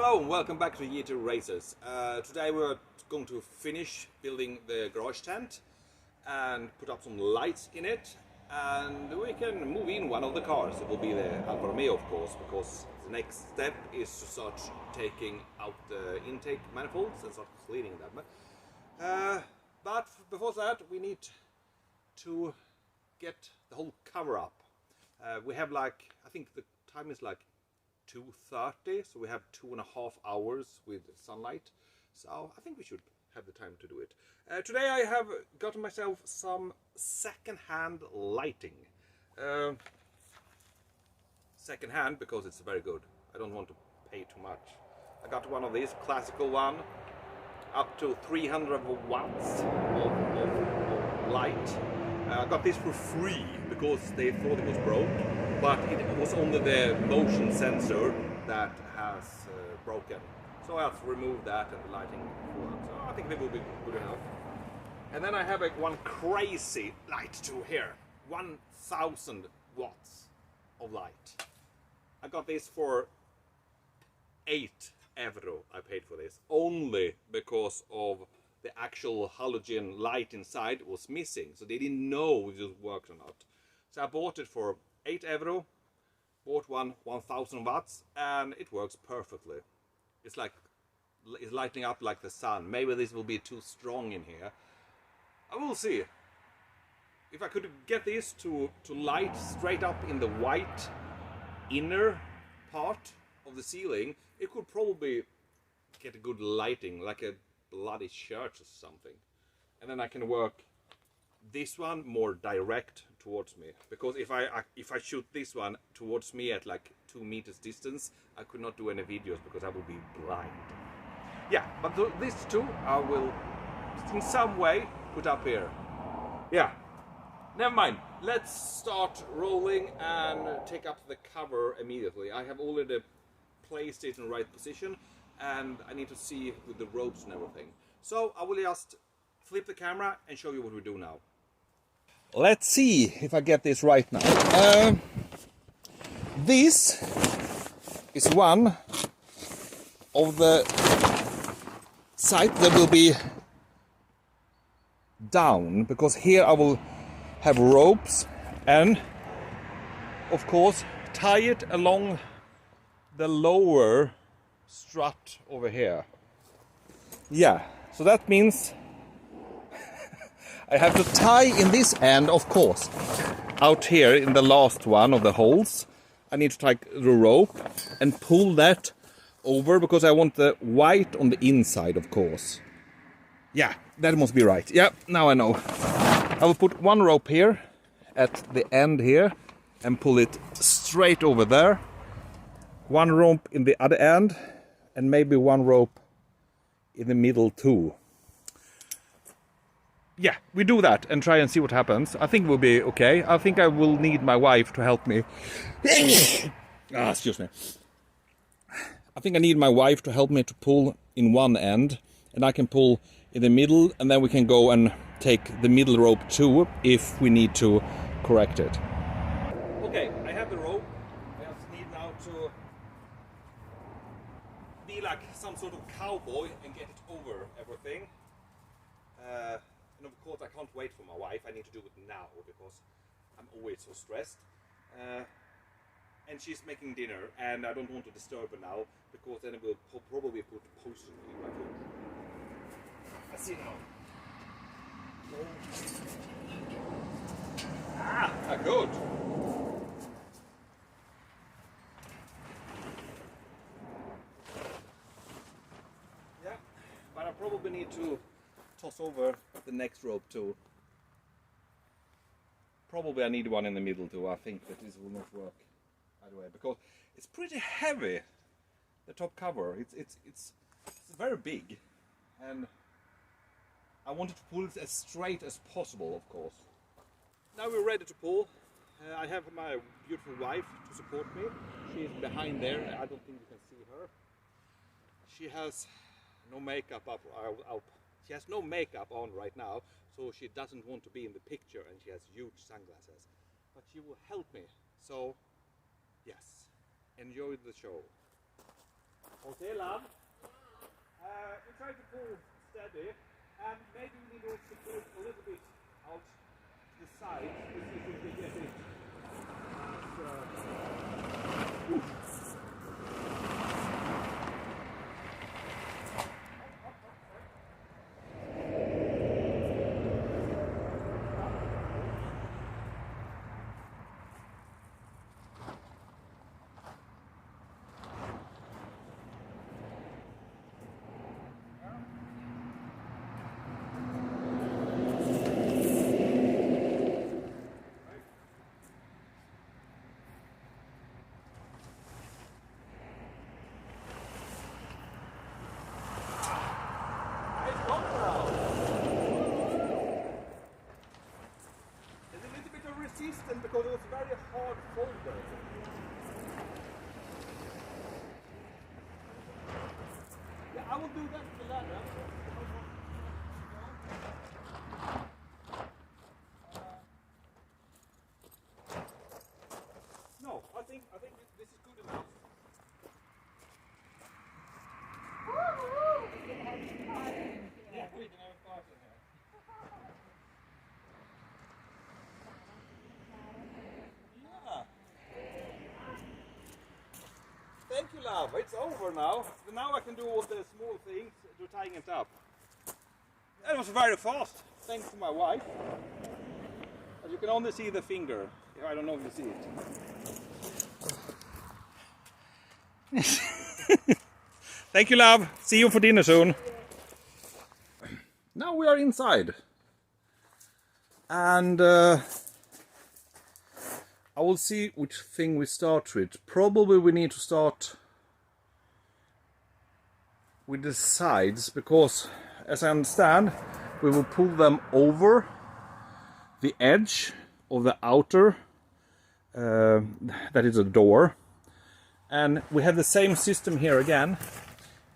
Hello and welcome back to GT Racers. Today we're going to finish building the garage tent and put up some lights in it, and we can move in one of the cars. It will be the Alfa Romeo, of course, because the next step is to start taking out the intake manifolds and start cleaning them. But before that we need to get the whole cover up. We have I think the time is 2:30, so we have 2.5 hours with sunlight, so I think we should have the time to do it. Today I have gotten myself some second-hand lighting. Second-hand because it's very good. I don't want to pay too much. I got one of these classical one, up to 300 watts of light. I got this for free because they thought it was broke, but it was only the motion sensor that has broken. So I have to remove that and the lighting works. So I think it will be good enough. And then I have one crazy light too here. 1000 watts of light. I got this for €8 I paid for this, only because of the actual halogen light inside was missing, so they didn't know if it worked or not. So I bought it for €8, bought one 1000 watts, and it works perfectly. It's lighting up like the sun. Maybe this will be too strong in here. I will see. If I could get this to light straight up in the white inner part of the ceiling, it could probably get a good lighting, like a bloody church or something. And then I can work this one more direct towards me, because if I shoot this one towards me at 2 meters distance, I could not do any videos because I will be blind. Yeah, but these two I will in some way put up here. Yeah, never mind. Let's start rolling and take up the cover immediately. I have already placed it in the right position, and I need to see with the ropes and everything. So I will just flip the camera and show you what we do now. Let's see if I get this right now. This is one of the sides that will be down, because here I will have ropes and of course tie it along the lower strut over here. Yeah, so that means I have to tie in this end, of course. Out here in the last one of the holes, I need to tie the rope and pull that over, because I want the white on the inside, of course. Yeah, that must be right. Yeah, now I know. I will put one rope here at the end here and pull it straight over there. One rope in the other end, and maybe one rope in the middle too. Yeah, we do that and try and see what happens. I think it will be okay. I think I will need my wife to help me. Excuse me. I think I need my wife to help me to pull in one end, and I can pull in the middle, and then we can go and take the middle rope too if we need to correct it. Okay, I have the rope. I just need now to be like some sort of cowboy and get it over everything. And of course I can't wait for my wife. I need to do it now because I'm always so stressed. And she's making dinner, and I don't want to disturb her now, because then it will probably put poison in my food. I see now. Ah, good. Yeah, but I probably need to toss over the next rope too. Probably I need one in the middle too. I think that this will not work either way, because it's pretty heavy, the top cover. It's very big, and I wanted to pull it as straight as possible, of course. Now we're ready to pull. I have my beautiful wife to support me. She's behind there. I don't think you can see her. She has no makeup up. She has no makeup on right now, so she doesn't want to be in the picture, and she has huge sunglasses. But she will help me. So, yes, enjoy the show. Okay, love. We try to pull steady, and maybe we need also to pull a little bit out to the side to see if we can get it. Resistant because it was very hard folder. Yeah, I will do that to the ladder. No, I think this is good enough. Yeah, we can have a party here. Thank you, love. It's over now. Now I can do all the small things to tying it up. That was very fast. Thanks to my wife. But you can only see the finger. I don't know if you see it. Thank you, love. See you for dinner soon. Now we are inside. And I will see which thing we start with. Probably we need to start with the sides, because as I understand we will pull them over the edge of the outer that is a door, and we have the same system here again,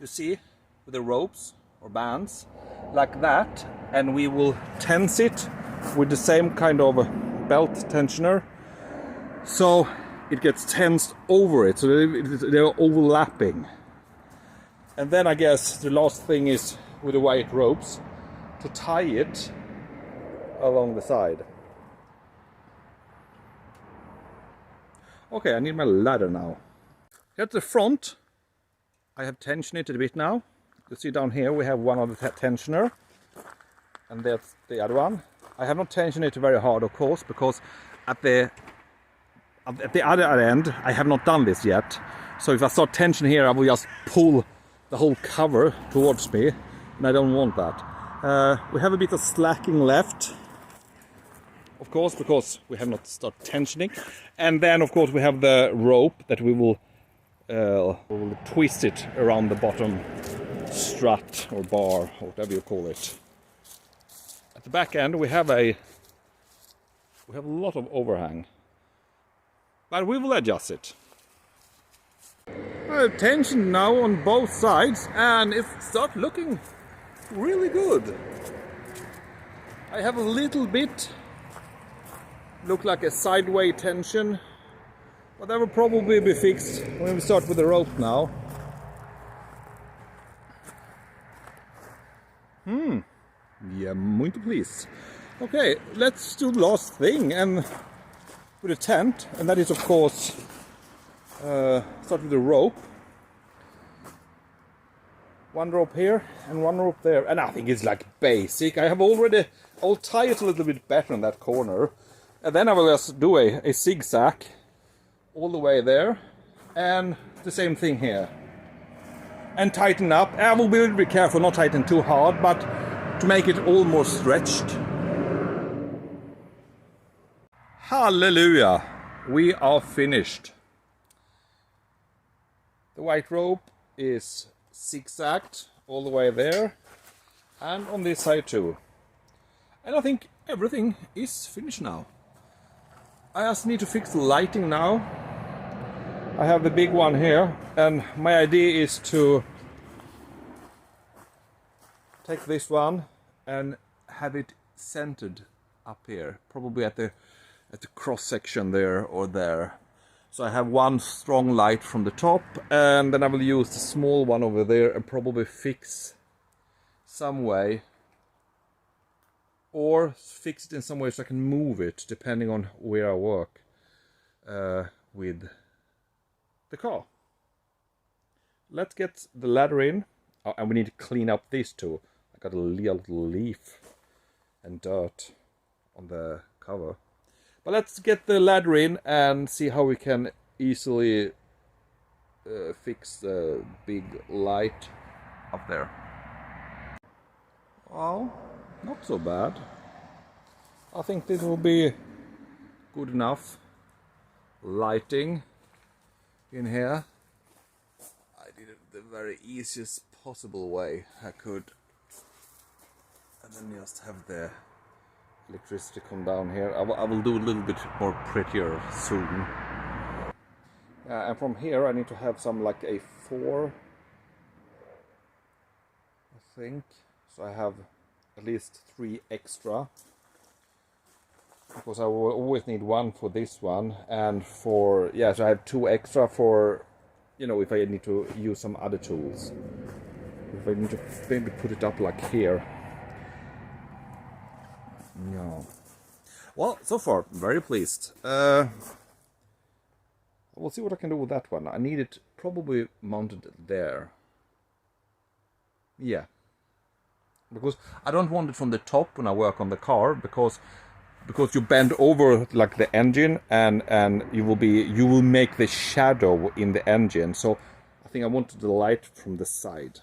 you see, with the ropes or bands like that, and we will tense it with the same kind of belt tensioner, so it gets tensed over it, so they're overlapping. And then I guess the last thing is with the white ropes to tie it along the side. Okay, I need my ladder now. At the front I have tensioned it a bit now. You see down here we have one of the tensioner, and that's the other one. I have not tensioned it very hard, of course, because at the other end I have not done this yet. So if I start tension here, I will just pull the whole cover towards me, and I don't want that. We have a bit of slacking left, of course, because we have not started tensioning. And then of course we have the rope that we will twist it around the bottom strut or bar, or whatever you call it. At the back end we have a lot of overhang, but we will adjust it. I have tension now on both sides, and it starts looking really good. I have a little bit look like a sideways tension, but that will probably be fixed when we start with the rope now. Yeah, muito please. Okay, let's do the last thing, and with a tent, and that is of course start with the rope. One rope here and one rope there, and I think it's like basic. I'll tie it a little bit better in that corner, and then I will just do a zigzag all the way there, and the same thing here, and tighten up. I will be a little bit careful not tighten too hard, but to make it all more stretched. Hallelujah, we are finished. The white rope is zigzagged all the way there, and on this side too. And I think everything is finished now. I just need to fix the lighting now. I have the big one here, and my idea is to take this one and have it centered up here, probably at the cross section there or there. So I have one strong light from the top, and then I will use the small one over there and probably fix some way, or fix it in some way so I can move it depending on where I work with the car. Let's get the ladder in. Oh, and we need to clean up this too. I got a little leaf and dirt on the cover. But let's get the ladder in and see how we can easily fix the big light up there. Well, not so bad. I think this will be good enough lighting in here. I did it the very easiest possible way I could, and then just have the electricity come down here. I will do a little bit more prettier soon. And from here I need to have some like a 4, I think. So I have at least 3 extra, because I will always need one for this one, and for, yeah, so I have 2 extra for, you know, if I need to use some other tools. If I need to maybe put it up like here. Yeah. Well, so far, very pleased. We'll see what I can do with that one. I need it probably mounted there. Yeah. Because I don't want it from the top when I work on the car, because you bend over like the engine, and you will make the shadow in the engine. So I think I wanted the light from the side.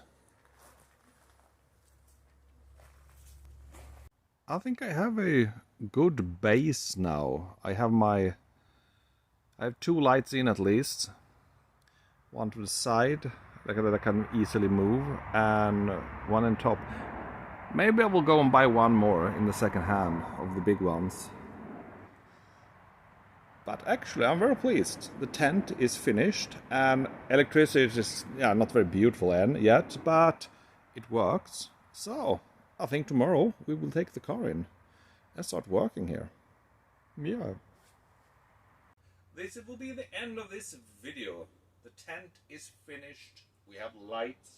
I think I have a good base now. I have 2 lights in at least. One to the side that I can easily move, and one on top. Maybe I will go and buy one more in the second hand of the big ones. But actually I'm very pleased. The tent is finished, and electricity is just, yeah, not very beautiful yet, but it works. So I think tomorrow we will take the car in and start working here. Yeah. This will be the end of this video. The tent is finished. We have lights.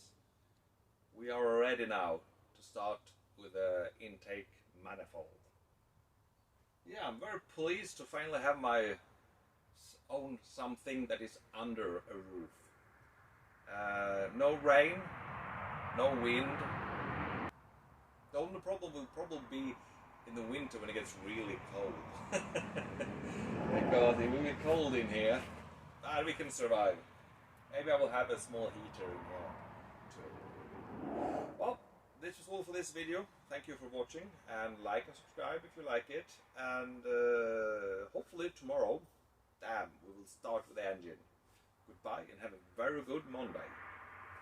We are ready now to start with the intake manifold. Yeah, I'm very pleased to finally have my own something that is under a roof. No rain, no wind. The only problem will probably be in the winter when it gets really cold. Because it will be cold in here, but we can survive. Maybe I will have a small heater in here too. Well, this was all for this video. Thank you for watching, and like and subscribe if you like it. And hopefully tomorrow, we will start with the engine. Goodbye and have a very good Monday.